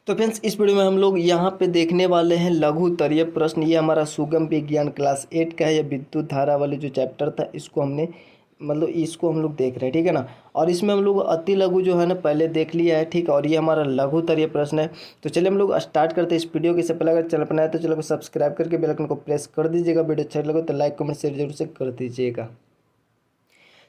तो फ्रेंड्स इस वीडियो में हम लोग यहाँ पे देखने वाले हैं लघु उत्तरीय प्रश्न। ये हमारा सुगम विज्ञान क्लास 8 का है। ये विद्युत धारा वाले जो चैप्टर था इसको हमने इसको हम लोग देख रहे हैं, ठीक है ना। और इसमें हम लोग अति लघु जो है ना पहले देख लिया है, ठीक है। और ये हमारा लघु उत्तरीय प्रश्न है। तो चलिए हम लोग स्टार्ट करते हैं इस वीडियो के। इससे पहले अगर चैनल पर नया है तो चैनल को सब्सक्राइब करके बेल आइकन को प्रेस कर दीजिएगा। वीडियो अच्छा लगे तो लाइक कमेंट शेयर जरूर से कर दीजिएगा।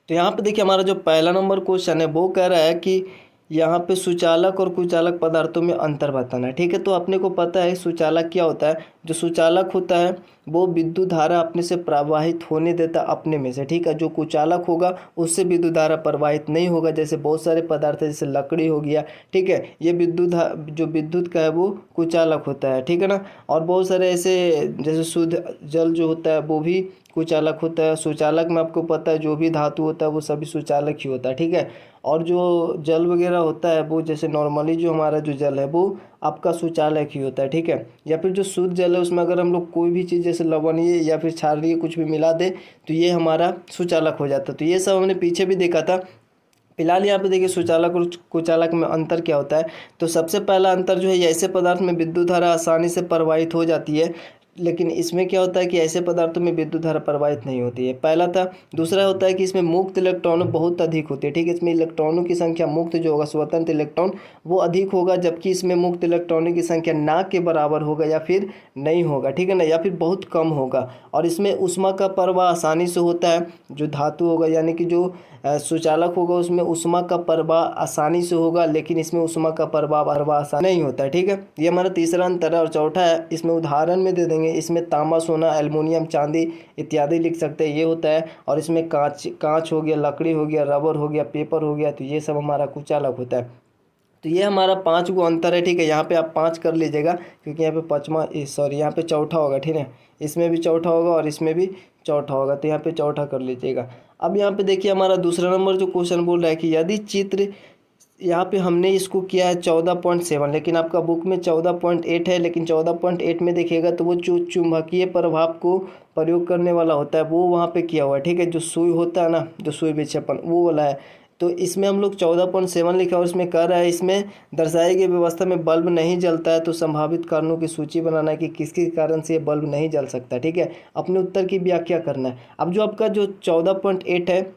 तो यहाँ पे देखिए हमारा जो पहला नंबर क्वेश्चन है वो कह रहा है कि यहाँ पे सुचालक और कुचालक पदार्थों में अंतर बताना है, ठीक है। तो अपने को पता है सुचालक क्या होता है। जो सुचालक होता है वो विद्युत धारा अपने से प्रवाहित होने देता अपने में से, ठीक है। जो कुचालक होगा उससे विद्युत धारा प्रवाहित नहीं होगा। जैसे बहुत सारे पदार्थ है, जैसे लकड़ी हो गया, ठीक है। ये जो विद्युत का है वो कुचालक होता है, ठीक है ना। और बहुत सारे ऐसे जैसे शुद्ध जल जो होता है वो भी कुचालक होता है। सुचालक में आपको पता है जो भी धातु होता है वो सभी सुचालक ही होता है, ठीक है। और जो जल वगैरह होता है वो जैसे नॉर्मली जो हमारा जो जल है वो आपका सुचालक ही होता है, ठीक है। या फिर जो शुद्ध जल है उसमें अगर हम लोग कोई भी चीज़ जैसे लवणीय या फिर क्षारीय कुछ भी मिला दे तो ये हमारा सुचालक हो जाता है। तो ये सब हमने पीछे भी देखा था। फिलहाल यहाँ पे देखिए सुचालक और कुचालक में अंतर क्या होता है। तो सबसे पहला अंतर जो है, ऐसे पदार्थ में विद्युत धारा आसानी से प्रवाहित हो जाती है, लेकिन इसमें क्या होता है कि ऐसे पदार्थों में विद्युत धारा प्रवाहित नहीं होती है, पहला था। दूसरा होता है कि इसमें मुक्त इलेक्ट्रॉन बहुत अधिक होती है, ठीक है। इसमें इलेक्ट्रॉनों की संख्या मुक्त जो होगा स्वतंत्र इलेक्ट्रॉन वो अधिक होगा, जबकि इसमें मुक्त इलेक्ट्रॉनों की संख्या ना के बराबर होगा या फिर नहीं होगा, ठीक है ना, या फिर बहुत कम होगा। और इसमें ऊष्मा का प्रवाह आसानी से होता है। जो धातु होगा यानी कि जो सुचालक होगा उसमें ऊष्मा का प्रवाह आसानी से होगा, लेकिन इसमें ऊष्मा का प्रवाह आसानी नहीं होता है, ठीक है। ये हमारा तीसरा अंतर है। और चौथा है, इसमें उदाहरण में दे देंगे, इसमें तांबा सोना एल्युमिनियम चांदी इत्यादि लिख सकते हैं, ये होता है। और इसमें कांच हो गया, लकड़ी हो गया, रबर हो गया, पेपर हो गया, तो ये सब हमारा कुचालक होता है। तो ये हमारा 5 गो अंतर है, ठीक है। यहाँ पे आप 5 कर लीजिएगा क्योंकि यहाँ पे पाँचवा सॉरी यहाँ पे चौथा होगा, ठीक है। इसमें भी चौथा होगा और इसमें भी चौथा होगा, तो यहाँ पे चौथा कर लीजिएगा। अब यहाँ पे देखिए हमारा दूसरा नंबर जो क्वेश्चन बोल रहा है कि यदि चित्र, यहाँ पे हमने इसको किया है 14.7, लेकिन आपका बुक में 14.8 है। लेकिन 14.8 में देखिएगा तो वो जो चुंबकीय प्रभाव को प्रयोग करने वाला होता है वो वहाँ पे किया हुआ है, ठीक है। जो सुई होता है ना, जो सुई विक्षेपण वो वाला है। तो इसमें हम लोग 14.7 लिखा और इसमें कह रहा है इसमें दर्शाई गई व्यवस्था में बल्ब नहीं जलता है। तो संभावित कारणों की सूची बनाना है कि किसके कारण से ये बल्ब नहीं जल सकता, ठीक है। अपने उत्तर की व्याख्या करना है। अब जो आपका जो 14.8 है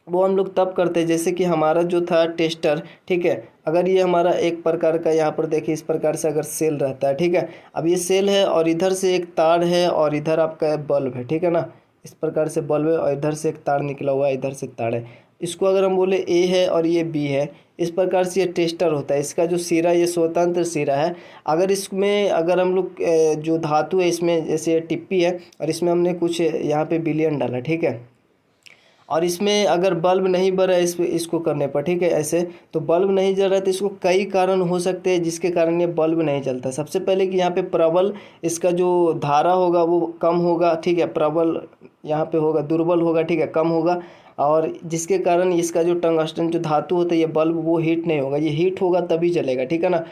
वो हम लोग तब करते हैं जैसे कि हमारा जो था टेस्टर, ठीक है। अगर ये हमारा एक प्रकार का यहाँ पर देखिए इस प्रकार से अगर सेल रहता है, ठीक है। अब ये सेल है और इधर से एक तार है और इधर आपका बल्ब है, ठीक है ना। इस प्रकार से बल्ब है और इधर से एक तार निकला हुआ है, इधर से तार है। इसको अगर हम बोले ए है और ये बी है, इस प्रकार से ये टेस्टर होता है। इसका जो सिरा ये स्वतंत्र सिरा है। अगर इसमें अगर हम लोग जो धातु है इसमें जैसे टिप्पी है और इसमें हमने कुछ यहाँ पे विलयन डाला, ठीक है। और इसमें अगर बल्ब नहीं बर रहा है इसको करने पर, ठीक है, ऐसे तो बल्ब नहीं जल रहा है। तो इसको कई कारण हो सकते हैं जिसके कारण ये बल्ब नहीं जलता। सबसे पहले कि यहाँ पे प्रबल इसका जो धारा होगा वो कम होगा, ठीक है। प्रबल यहाँ पे होगा, दुर्बल होगा, ठीक है, कम होगा। और जिसके कारण इसका जो टंगस्टन जो धातु होता है ये बल्ब वो हीट नहीं होगा, ये हीट होगा तभी जलेगा, ठीक है ना।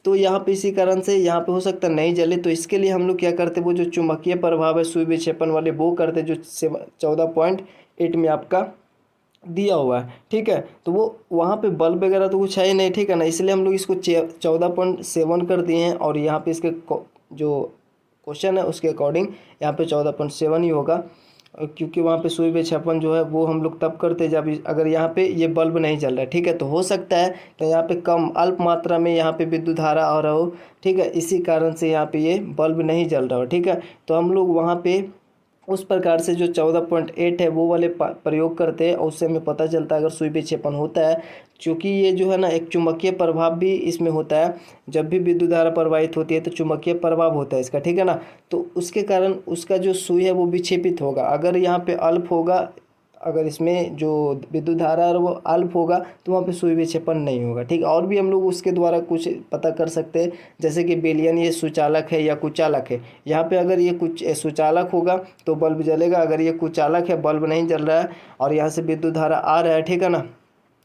तो यहाँ पे इसी कारण से यहाँ पे हो सकता है नहीं जले। तो इसके लिए हम लोग क्या करते, वो जो चुंबकीय प्रभाव है सुई विक्षेपण वाले वो करते जो 14.8 में आपका दिया हुआ है, ठीक है। तो वो वहाँ पे बल्ब वगैरह तो कुछ है ही नहीं, ठीक है ना। इसलिए हम लोग इसको 14.7 कर दिए हैं। और यहाँ पे इसके जो क्वेश्चन है उसके अकॉर्डिंग यहाँ पे 14.7 ही होगा, क्योंकि वहाँ पे सुई विक्षेपण जो है वो हम लोग तब करते जब अगर यहाँ पे ये बल्ब नहीं जल रहा है, ठीक है। तो हो सकता है कि यहाँ पे कम अल्प मात्रा में यहाँ पे विद्युत धारा आ रहा हो, ठीक है। इसी कारण से यहाँ पे ये बल्ब नहीं जल रहा हो, ठीक है। तो हम लोग वहाँ पे उस प्रकार से जो 14.8 है वो वाले प्रयोग करते हैं और उससे हमें पता चलता है अगर सुई विक्षेपण होता है। क्योंकि ये जो है ना एक चुंबकीय प्रभाव भी इसमें होता है। जब भी विद्युत धारा प्रवाहित होती है तो चुंबकीय प्रभाव होता है इसका, ठीक है ना। तो उसके कारण उसका जो सुई है वो विक्षेपित होगा। अगर यहाँ पे अल्प होगा, अगर इसमें जो विद्युत धारा है वो अल्प होगा तो वहाँ पे सुई विक्षेपण नहीं होगा, ठीक है। और भी हम लोग उसके द्वारा कुछ पता कर सकते हैं, जैसे कि बेलियन ये सुचालक है या कुचालक है। यहाँ पे अगर ये कुछ सुचालक होगा तो बल्ब जलेगा, अगर ये कुचालक है बल्ब नहीं जल रहा है और यहाँ से विद्युत धारा आ रहा है, ठीक है ना,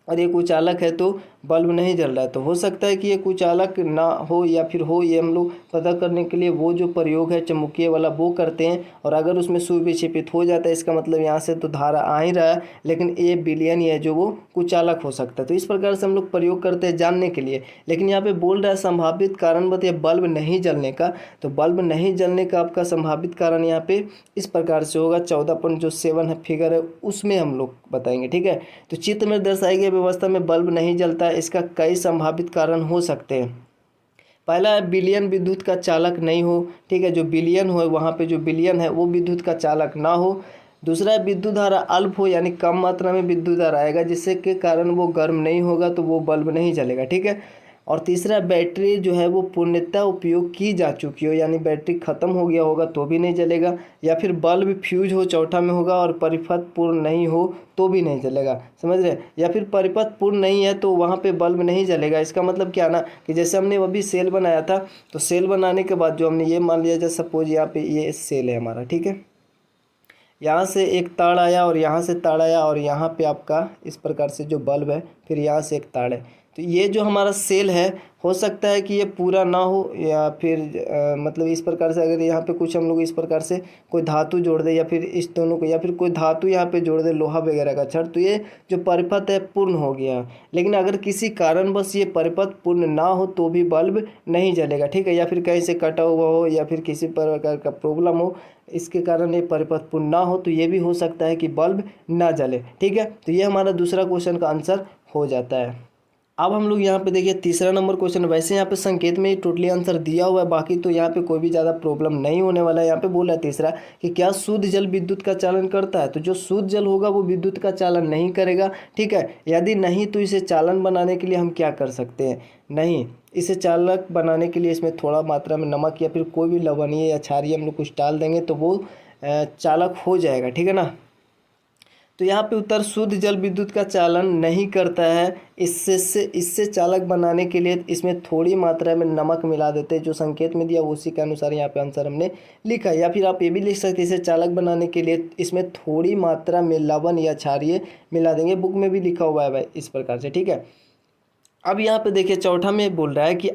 और ये कुचालक है तो बल्ब नहीं जल रहा है। तो हो सकता है कि ये कुचालक ना हो या फिर हो, ये हम लोग पता करने के लिए वो जो प्रयोग है चुंबकीय वाला वो करते हैं। और अगर उसमें सुई विक्षेपित हो जाता है, इसका मतलब यहाँ से तो धारा आ ही रहा है, लेकिन ए विलयन है जो वो कुचालक हो सकता है। तो इस प्रकार से हम लोग प्रयोग करते हैं जानने के लिए। लेकिन यहाँ पे बोल रहा है संभावित कारण बताइए बल्ब नहीं जलने का। तो बल्ब नहीं जलने का आपका संभावित कारण यहाँ पे इस प्रकार से होगा, 14.7 है फिगर है उसमें हम लोग बताएंगे, ठीक है। तो चित्र में दर्शाई गई व्यवस्था में बल्ब नहीं जलता है, इसका कई संभावित कारण हो सकते हैं। पहला है विलयन विद्युत का चालक नहीं हो, ठीक है, जो विलयन हो वहाँ पे जो विलयन है वो विद्युत का चालक ना हो। दूसरा है विद्युत धारा अल्प हो, यानी कम मात्रा में विद्युत धारा आएगा जिससे के कारण वो गर्म नहीं होगा, तो वो बल्ब नहीं जलेगा, ठीक है। और तीसरा बैटरी जो है वो पूर्णतः उपयोग की जा चुकी हो, यानी बैटरी ख़त्म हो गया होगा तो भी नहीं जलेगा। या फिर बल्ब फ्यूज हो, चौथा में होगा, और परिपथ पूर्ण नहीं हो तो भी नहीं जलेगा, समझ रहे। या फिर परिपथ पूर्ण नहीं है तो वहाँ पे बल्ब नहीं जलेगा। इसका मतलब क्या ना, कि जैसे हमने अभी सेल बनाया था, तो सेल बनाने के बाद जो हमने ये मान लिया जैसे सपोज यहाँ पे ये सेल है हमारा, ठीक है, यहाँ से एक तार आया और यहाँ से तार आया और यहाँ पे आपका इस प्रकार से जो बल्ब है, फिर यहाँ से एक तार है। तो ये जो हमारा सेल है, हो सकता है कि ये पूरा ना हो, या फिर मतलब इस प्रकार से अगर यहाँ पे कुछ हम लोग इस प्रकार से कोई धातु जोड़ दे, या फिर इस दोनों को, या फिर कोई धातु यहाँ पे जोड़ दे लोहा वगैरह का छड़, तो ये जो परिपथ है पूर्ण हो गया। लेकिन अगर किसी कारणवश ये परिपथ पूर्ण ना हो तो भी बल्ब नहीं जलेगा, ठीक है। या फिर कहीं से कटा हुआ हो, या फिर किसी प्रकार का प्रॉब्लम हो, इसके कारण ये परिपथ पूर्ण ना हो, तो ये भी हो सकता है कि बल्ब ना जले, ठीक है। तो ये हमारा दूसरा क्वेश्चन का आंसर हो जाता है। अब हम लोग यहाँ पे देखिए तीसरा नंबर क्वेश्चन, वैसे यहाँ पे संकेत में ही टोटली आंसर दिया हुआ है, बाकी तो यहाँ पे कोई भी ज़्यादा प्रॉब्लम नहीं होने वाला है। यहाँ पे बोला है तीसरा कि क्या शुद्ध जल विद्युत का चालन करता है। तो जो शुद्ध जल होगा वो विद्युत का चालन नहीं करेगा, ठीक है। यदि नहीं तो इसे चालन बनाने के लिए हम क्या कर सकते हैं, नहीं, इसे चालक बनाने के लिए इसमें थोड़ा मात्रा में नमक या फिर कोई भी लवणीय या क्षारीय हम लोग कुछ डाल देंगे तो वो चालक हो जाएगा, ठीक है ना। तो यहाँ पे उत्तर शुद्ध जल विद्युत का चालन नहीं करता है। इससे चालक बनाने के लिए इसमें थोड़ी मात्रा में नमक मिला देते हैं, जो संकेत में दिया उसी के अनुसार यहाँ पे आंसर हमने लिखा है। या फिर आप ये भी लिख सकते हैं इसे चालक बनाने के लिए इसमें थोड़ी मात्रा में लवण या क्षारीय मिला देंगे, बुक में भी लिखा हुआ है भाई इस प्रकार से, ठीक है। अब यहाँ पे देखिए चौथा में बोल रहा है कि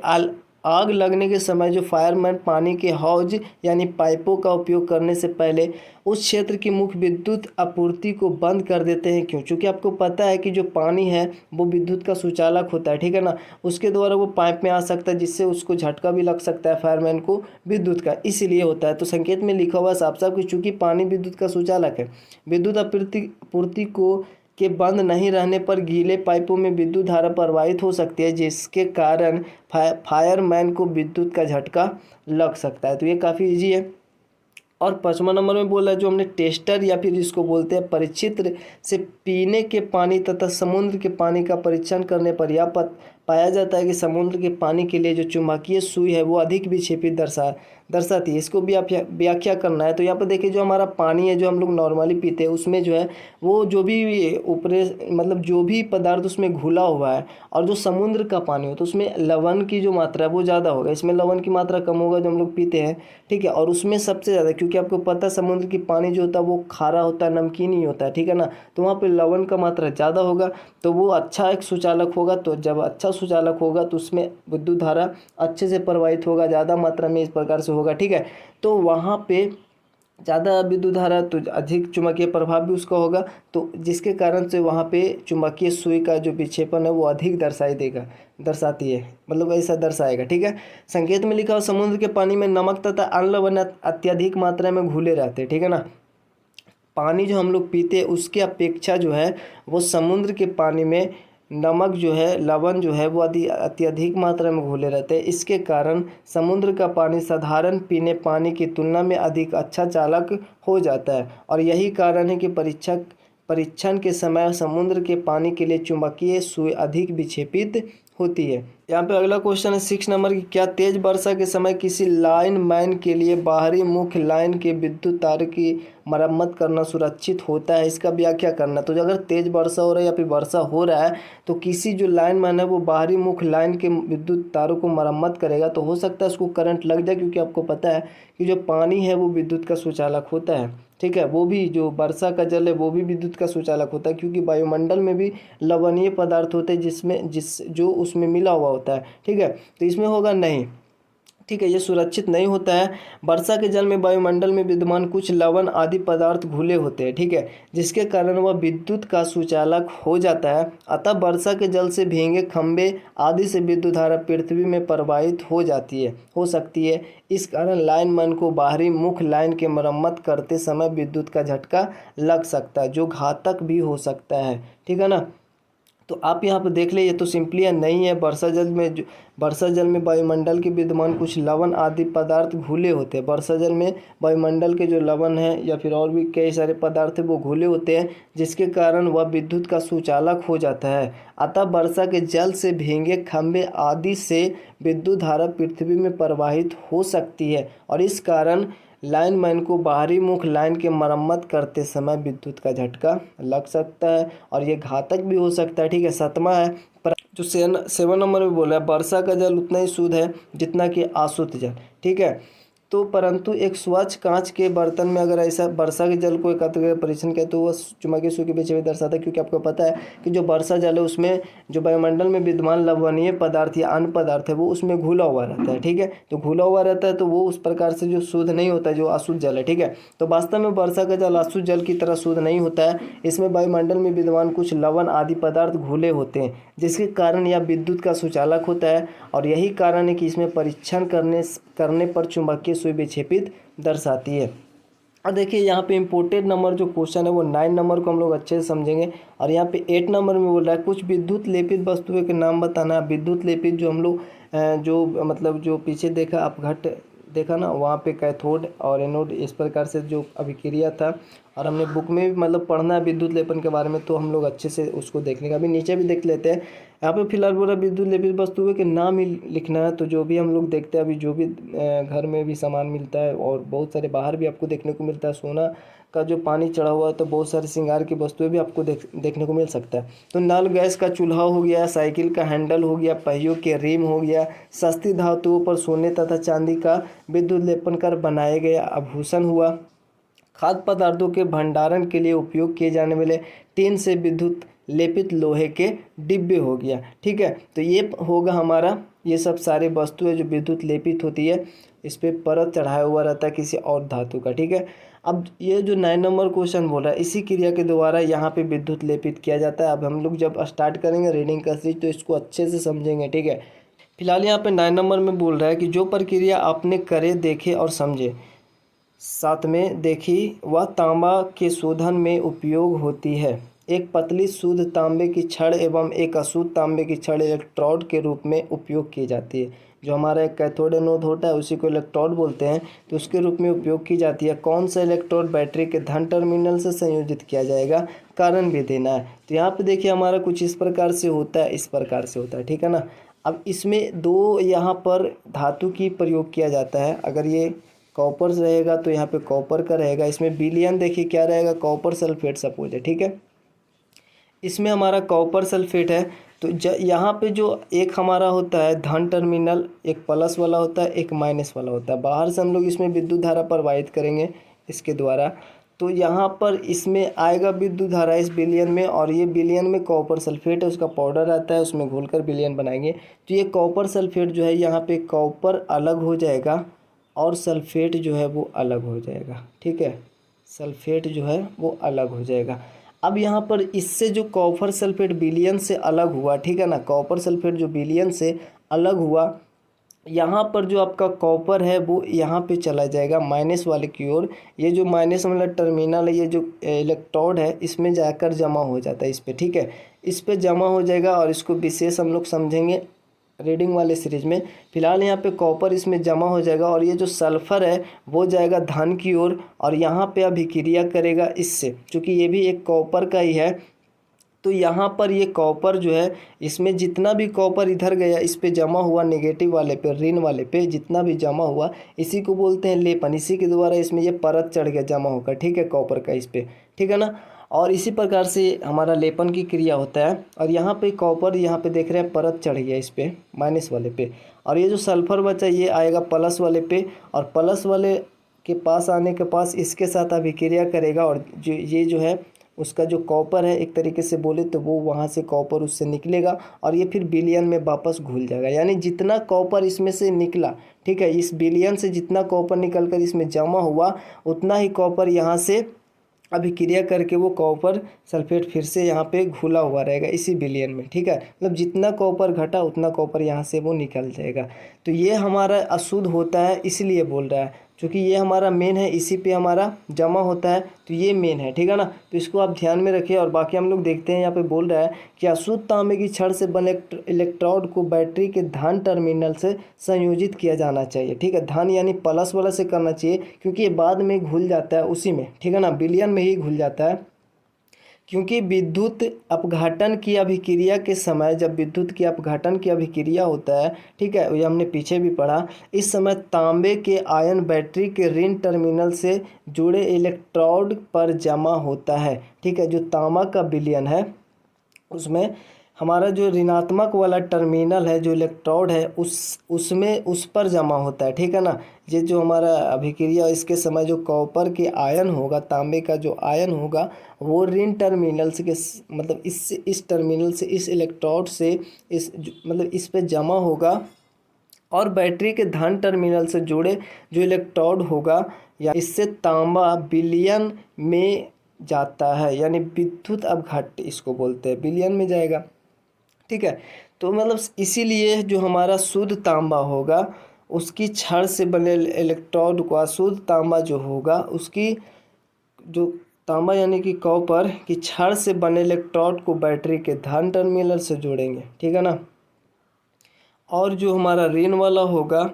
आग लगने के समय जो फायरमैन पानी के हौज यानी पाइपों का उपयोग करने से पहले उस क्षेत्र की मुख्य विद्युत आपूर्ति को बंद कर देते हैं, क्यों? क्योंकि आपको पता है कि जो पानी है वो विद्युत का सुचालक होता है, ठीक है ना। उसके द्वारा वो पाइप में आ सकता है जिससे उसको झटका भी लग सकता है फायरमैन को विद्युत का, इसीलिए होता है। तो संकेत में लिखा हुआ साफ साफ कि चूँकि पानी विद्युत का सुचालक है, विद्युत आपूर्ति को के बंद नहीं रहने पर गीले पाइपों में विद्युत धारा प्रवाहित हो सकती है, जिसके कारण फायरमैन को विद्युत का झटका लग सकता है। तो ये काफ़ी इजी है। और 5वां नंबर में बोला जो हमने टेस्टर या फिर इसको बोलते हैं परीक्षित्र से पीने के पानी तथा समुद्र के पानी का परीक्षण करने पर यह पाया जाता है कि समुद्र के पानी के लिए जो चुंबकीय सुई है वो अधिक विक्षेपित दर्शाती है। इसको भी आप व्याख्या करना है। तो यहाँ पर देखिए जो हमारा पानी है जो हम लोग नॉर्मली पीते हैं उसमें जो है वो जो भी ऊपरे मतलब जो भी पदार्थ उसमें घुला हुआ है, और जो समुद्र का पानी हो तो उसमें लवण की जो मात्रा है वो ज़्यादा होगा, इसमें लवण की मात्रा कम होगा जो हम लोग पीते हैं, ठीक है। और उसमें सबसे ज़्यादा, क्योंकि आपको पता है समुद्र की पानी जो होता है वो खारा होता है, नमकीन ही होता है, ठीक है ना। तो वहाँ पर लवण का मात्रा ज़्यादा होगा तो वो अच्छा एक सुचालक होगा। तो जब अच्छा सुचालक होगा तो उसमें विद्युत धारा अच्छे से प्रवाहित होगा, ज़्यादा मात्रा में इस प्रकार से होगा, ठीक है। तो वहाँ पे ज़्यादा विद्युत धारा तो अधिक चुंबकीय प्रभाव भी उसका होगा, तो जिसके कारण से वहाँ पे चुंबकीय सुई का जो विक्षेपण है वो अधिक दर्शाती है, मतलब ऐसा दर्शाएगा, ठीक है। संकेत में लिखा हो समुद्र के पानी में नमक तथा अन्य लवण अत्यधिक मात्रा में घुले रहते हैं, ठीक है ना। पानी जो हम लोग पीते हैं उसके अपेक्षा जो है वो समुद्र के पानी में नमक जो है, लवण जो है वो अत्यधिक मात्रा में घुले रहते हैं। इसके कारण समुद्र का पानी साधारण पीने पानी की तुलना में अधिक अच्छा चालक हो जाता है, और यही कारण है कि परीक्षण के समय समुद्र के पानी के लिए चुंबकीय सुई अधिक विक्षेपित होती है। यहाँ पे अगला क्वेश्चन है 6 नंबर की, क्या तेज वर्षा के समय किसी लाइन मैन के लिए बाहरी मुख्य लाइन के विद्युत तार की मरम्मत करना सुरक्षित होता है? इसका व्याख्या करना। तो अगर तेज वर्षा हो रहा है या फिर वर्षा हो रहा है तो किसी जो लाइन मैन है वो बाहरी मुख्य लाइन के विद्युत तारों को मरम्मत करेगा तो हो सकता है उसको करंट लग जाए, क्योंकि आपको पता है कि जो पानी है वो विद्युत का सुचालक होता है। ठीक है, वो भी जो वर्षा का जल है वो भी विद्युत का सुचालक होता है, क्योंकि वायुमंडल में भी लवणीय पदार्थ होते हैं जो उसमें मिला हुआ होता है। ठीक है, तो इसमें होगा नहीं। ठीक है, ये सुरक्षित नहीं होता है। वर्षा के जल में वायुमंडल में विद्यमान कुछ लवण आदि पदार्थ घुले होते हैं। ठीक है, जिसके कारण वह विद्युत का सुचालक हो जाता है। अतः वर्षा के जल से भीगे खंभे आदि से विद्युत धारा पृथ्वी में प्रवाहित हो सकती है। इस कारण लाइनमैन को बाहरी मुख्य लाइन की मरम्मत करते समय विद्युत का झटका लग सकता है, जो घातक भी हो सकता है। ठीक है ना। तो आप यहाँ पर देख ले, ये तो सिंपली है नहीं है। वर्षा जल में वायुमंडल के विद्यमान कुछ लवण आदि पदार्थ घुले होते हैं। वर्षा जल में वायुमंडल के जो लवण है या फिर और भी कई सारे पदार्थ है वो घुले होते हैं, जिसके कारण वह विद्युत का सुचालक हो जाता है। अतः वर्षा के जल से भीगे खंभे आदि से विद्युत धारा पृथ्वी में प्रवाहित हो सकती है, और इस कारण लाइनमैन को बाहरी मुख्य लाइन की मरम्मत करते समय विद्युत का झटका लग सकता है, और ये घातक भी हो सकता है। ठीक है, 7वां है पर जो 7 नंबर में बोला है, वर्षा का जल उतना ही शुद्ध है जितना कि अशुद्ध जल। ठीक है, तो परंतु एक स्वच्छ कांच के बर्तन में अगर ऐसा वर्षा के जल को एकत्र कर परीक्षण किया तो वह चुंबकीय सूत्र के पीछे भी दर्शाता है, क्योंकि आपको पता है कि जो वर्षा जल है उसमें जो वायुमंडल में विद्यमान लवणीय पदार्थ या अन्य पदार्थ है वो उसमें घुला हुआ रहता है। ठीक है, तो घुला हुआ रहता है तो वो उस प्रकार से जो शुद्ध नहीं होता है, जो अशुद्ध जल है। ठीक है, तो वास्तव में वर्षा का जल अशुद्ध जल की तरह शुद्ध नहीं होता है। इसमें वायुमंडल में विद्यमान कुछ लवण आदि पदार्थ घुले होते हैं, जिसके कारण यह विद्युत का सुचालक होता है, और यही कारण है कि इसमें परीक्षण करने पर चुंबकीय सुई विक्षेपित दर्शाती है। और देखिए यहाँ पे इम्पोर्टेंट नंबर जो क्वेश्चन है वो 9 नंबर को हम लोग अच्छे से समझेंगे। और यहाँ पे 8 नंबर में बोल रहा है कुछ विद्युत लेपित वस्तुओं के नाम बताना। विद्युत लेपित जो हम लोग जो मतलब जो पीछे देखा अपघट देखा ना, वहाँ पे कैथोड और एनोड इस प्रकार से जो अभिक्रिया था, और हमने बुक में भी मतलब पढ़ना है विद्युत लेपन के बारे में, तो हम लोग अच्छे से उसको देख लेंगे। अभी नीचे भी देख लेते हैं। यहाँ पे फिलहाल बोल रहा है विद्युत लेपित वस्तुओं के नाम ही लिखना है। तो जो भी हम लोग देखते हैं अभी, जो भी घर में भी सामान मिलता है और बहुत सारे बाहर भी आपको देखने को मिलता है, सोना का जो पानी चढ़ा हुआ है, तो बहुत सारे श्रृंगार की वस्तुएं भी आपको देखने को मिल सकता है। तो नल गैस का चूल्हा हो गया, साइकिल का हैंडल हो गया, पहियों के रिम हो गया, सस्ती धातुओं पर सोने तथा चांदी का विद्युत लेपन कर बनाए गया आभूषण हुआ, खाद्य पदार्थों के भंडारण के लिए उपयोग किए जाने वाले टीन से विद्युत लेपित लोहे के डिब्बे हो गया। ठीक है, तो ये होगा हमारा, ये सब सारे वस्तुएं जो विद्युत लेपित होती है, इस पर परत चढ़ाया हुआ रहता है किसी और धातु का। ठीक है, अब ये जो 9 नंबर क्वेश्चन बोल रहा है, इसी क्रिया के द्वारा यहाँ पे विद्युत लेपित किया जाता है। अब हम लोग जब स्टार्ट करेंगे रीडिंग का सीरीज तो इसको अच्छे से समझेंगे। ठीक है, फिलहाल यहाँ पे 9 नंबर में बोल रहा है कि जो प्रक्रिया आपने करे, देखे और समझे, साथ में देखी, वह तांबा के शोधन में उपयोग होती है। एक पतली शुद्ध तांबे की छड़ एवं एक अशुद्ध तांबे की छड़ इलेक्ट्रोड के रूप में उपयोग की जाती है। जो हमारा एक कैथोड एनोड होता है उसी को इलेक्ट्रोड बोलते हैं, तो उसके रूप में उपयोग की जाती है। कौन सा इलेक्ट्रोड बैटरी के धन टर्मिनल से संयोजित किया जाएगा, कारण भी देना है। तो यहाँ पे देखिए हमारा कुछ इस प्रकार से होता है, इस प्रकार से होता है। ठीक है ना। अब इसमें दो यहाँ पर धातु की प्रयोग किया जाता है। अगर ये कॉपर रहेगा तो यहाँ पे कॉपर का रहेगा। इसमें विलयन देखिए क्या रहेगा, कॉपर सल्फेट सपोज है। ठीक है, इसमें हमारा कॉपर सल्फेट है। तो यहाँ पे जो एक हमारा होता है धन टर्मिनल, एक प्लस वाला होता है, एक माइनस वाला होता है। बाहर से हम लोग इसमें विद्युत धारा प्रवाहित करेंगे इसके द्वारा, तो यहाँ पर इसमें आएगा विद्युत धारा इस विलयन में, और ये विलयन में कॉपर सल्फेट है, उसका पाउडर आता है, उसमें घोलकर विलयन बनाएंगे। तो ये कॉपर सल्फेट जो है, यहाँ पे कॉपर अलग हो जाएगा और सल्फेट जो है वो अलग हो जाएगा। ठीक है, सल्फेट जो है वो अलग हो जाएगा। अब यहाँ पर इससे जो कॉपर सल्फेट विलयन से अलग हुआ, ठीक है ना, कॉपर सल्फेट जो विलयन से अलग हुआ, यहाँ पर जो आपका कॉपर है वो यहाँ पे चला जाएगा माइनस वाले की ओर। ये जो माइनस वाला टर्मिनल है, ये जो इलेक्ट्रोड है, इसमें जाकर जमा हो जाता है इस पे। ठीक है, इस पे जमा हो जाएगा और इसको विशेष हम लोग समझेंगे रीडिंग वाले सीरीज में। फिलहाल यहाँ पे कॉपर इसमें जमा हो जाएगा, और ये जो सल्फर है वो जाएगा धन की ओर, और यहाँ पे अभिक्रिया करेगा इससे, क्योंकि ये भी एक कॉपर का ही है, तो यहाँ पर ये कॉपर जो है, इसमें जितना भी कॉपर इधर गया इस पे जमा हुआ नेगेटिव वाले पे, ऋण वाले पे जितना भी जमा हुआ, इसी को बोलते हैं लेपन। इसी के द्वारा इसमें ये परत चढ़ गया जमा होकर, ठीक है, कॉपर का इस पे, ठीक है ना। और इसी प्रकार से हमारा लेपन की क्रिया होता है। और यहाँ पे कॉपर, यहाँ पे देख रहे हैं परत चढ़ गया इस पे माइनस वाले पे, और ये जो सल्फर बचा ये आएगा प्लस वाले पे, और प्लस वाले के पास आने के पास इसके साथ अभिक्रिया करेगा, और जो ये जो है उसका जो कॉपर है एक तरीके से बोले तो वो वहाँ से कॉपर उससे निकलेगा, और ये फिर विलयन में वापस घुल जाएगा। यानी जितना कॉपर इसमें से निकला, ठीक है, इस विलयन से जितना कॉपर निकल कर इसमें जमा हुआ, उतना ही कॉपर यहाँ से अभिक्रिया करके वो कॉपर सल्फेट फिर से यहाँ पे घुला हुआ रहेगा इसी विलयन में, ठीक है। मतलब जितना कॉपर घटा उतना कॉपर यहाँ से वो निकल जाएगा। तो ये हमारा अशुद्ध होता है, इसलिए बोल रहा है, क्योंकि ये हमारा मेन है, इसी पे हमारा जमा होता है, तो ये मेन है, ठीक है ना। तो इसको आप ध्यान में रखिए। और बाकी हम लोग देखते हैं, यहाँ पे बोल रहा है कि अशुद्ध तांबे की छड़ से बने इलेक्ट्रोड को बैटरी के धन टर्मिनल से संयोजित किया जाना चाहिए, ठीक है। धन यानी प्लस वाला से करना चाहिए, क्योंकि ये बाद में घुल जाता है उसी में, ठीक है ना, विलयन में ही घुल जाता है। क्योंकि विद्युत अपघटन की अभिक्रिया के समय, जब विद्युत की अपघटन की अभिक्रिया होता है, ठीक है, ये हमने पीछे भी पढ़ा, इस समय तांबे के आयन बैटरी के ऋण टर्मिनल से जुड़े इलेक्ट्रोड पर जमा होता है, ठीक है। जो तांबा का विलयन है उसमें हमारा जो ऋणात्मक वाला टर्मिनल है, जो इलेक्ट्रोड है, उसमें उस पर जमा होता है, ठीक है ना। ये जो हमारा अभिक्रिया इसके समय जो कॉपर के आयन होगा, तांबे का जो आयन होगा, वो ऋण टर्मिनल से मतलब इस टर्मिनल से, इस इलेक्ट्रोड से मतलब इस पे जमा होगा, और बैटरी के धन टर्मिनल से जुड़े जो इलेक्ट्रोड होगा या इससे तांबा विलयन में जाता है, यानी विद्युत अपघट्य इसको बोलते हैं, विलयन में जाएगा, ठीक है। तो मतलब इसीलिए जो हमारा शुद्ध तांबा होगा उसकी छड़ से बने इलेक्ट्रोड को, अशुद्ध तांबा जो होगा उसकी, जो तांबा यानी कि कॉपर की छड़ से बने इलेक्ट्रोड को बैटरी के धन टर्मिनल से जोड़ेंगे, ठीक है ना। और जो हमारा ऋण वाला होगा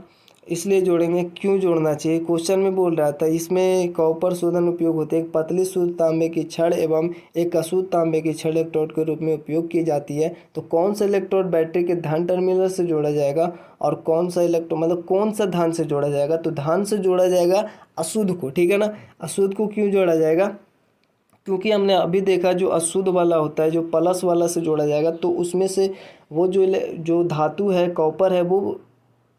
इसलिए जोड़ेंगे। क्यों जोड़ना चाहिए, क्वेश्चन में बोल रहा था, इसमें कॉपर शोधन उपयोग होते हैं। एक पतली शुद्ध तांबे की छड़ एवं एक अशुद्ध तांबे की छड़ इलेक्ट्रोड के रूप में उपयोग की जाती है। तो कौन सा इलेक्ट्रोड बैटरी के धन टर्मिनल से जोड़ा जाएगा, और कौन सा इलेक्ट्रोड मतलब कौन सा धन से जोड़ा जाएगा, तो धन से जोड़ा जाएगा अशुद्ध को, ठीक है ना। अशुद्ध को क्यों जोड़ा जाएगा, क्योंकि हमने अभी देखा जो अशुद्ध वाला होता है, जो प्लस वाला से जोड़ा जाएगा, तो उसमें से वो जो धातु है, कॉपर है, वो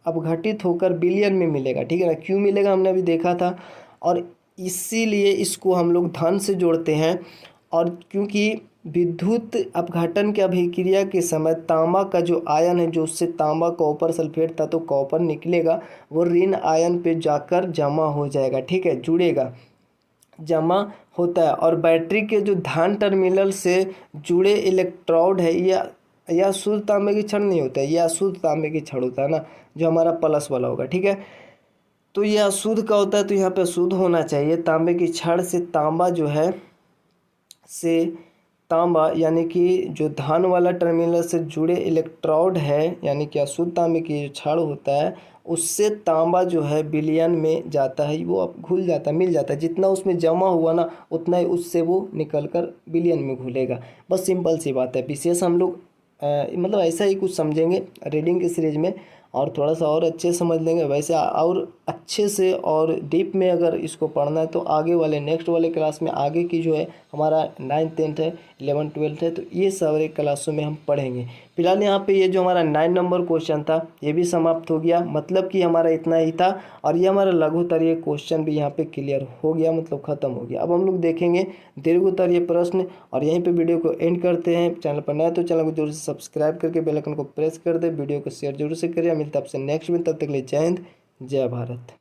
अपघटित होकर विलयन में मिलेगा, ठीक है ना। क्यों मिलेगा हमने अभी देखा था, और इसीलिए इसको हम लोग धन से जोड़ते हैं। और क्योंकि विद्युत अपघटन के अभिक्रिया के समय तांबा का जो आयन है, जो उससे तांबा कॉपर सल्फेट था, तो कॉपर निकलेगा, वो ऋण आयन पे जाकर जमा हो जाएगा, ठीक है, जुड़ेगा, जमा होता है। और बैटरी के जो धन टर्मिनल से जुड़े इलेक्ट्रोड है, यह अशुद्ध तांबे की छड़ नहीं होता है, यह अशुद्ध तांबे की छड़ होता है ना, जो हमारा प्लस वाला होगा, ठीक है। तो यह अशुद्ध का होता है, तो यहाँ पे शुद्ध होना चाहिए। तांबे की छड़ से तांबा जो है, से तांबा यानी कि जो धन वाला टर्मिनल से जुड़े इलेक्ट्रोड है, यानी कि अशुद्ध तांबे की जो छड़ होता है, उससे तांबा जो है विलयन में जाता है, वो अब घुल जाता है, मिल जाता है। जितना उसमें जमा हुआ ना, उतना ही उससे वो निकलकर विलयन में घुलेगा। बस सिंपल सी बात है। विशेष हम लोग मतलब ऐसा ही कुछ समझेंगे रीडिंग के सीरीज में, और थोड़ा सा और अच्छे समझ लेंगे। वैसे और अच्छे से और डीप में अगर इसको पढ़ना है तो आगे वाले नेक्स्ट वाले क्लास में, आगे की जो है हमारा 9th 10th है, 11th 12th है, तो ये सारे क्लासों में हम पढ़ेंगे। फिलहाल यहाँ पे ये जो हमारा 9 नंबर क्वेश्चन था ये भी समाप्त हो गया, मतलब कि हमारा इतना ही था। और ये हमारा लघुत्तरीय क्वेश्चन भी यहाँ पे क्लियर हो गया, मतलब ख़त्म हो गया। अब हम लोग देखेंगे दीर्घोत्तरीय प्रश्न, और यहीं पे वीडियो को एंड करते हैं। चैनल पर नया तो चैनल को जरूर से सब्सक्राइब करके बेल आइकन को प्रेस कर दे, वीडियो को शेयर जरूर से करिए। मिलता है आपसे नेक्स्ट में, तब तक के लिए जय हिंद, जय भारत।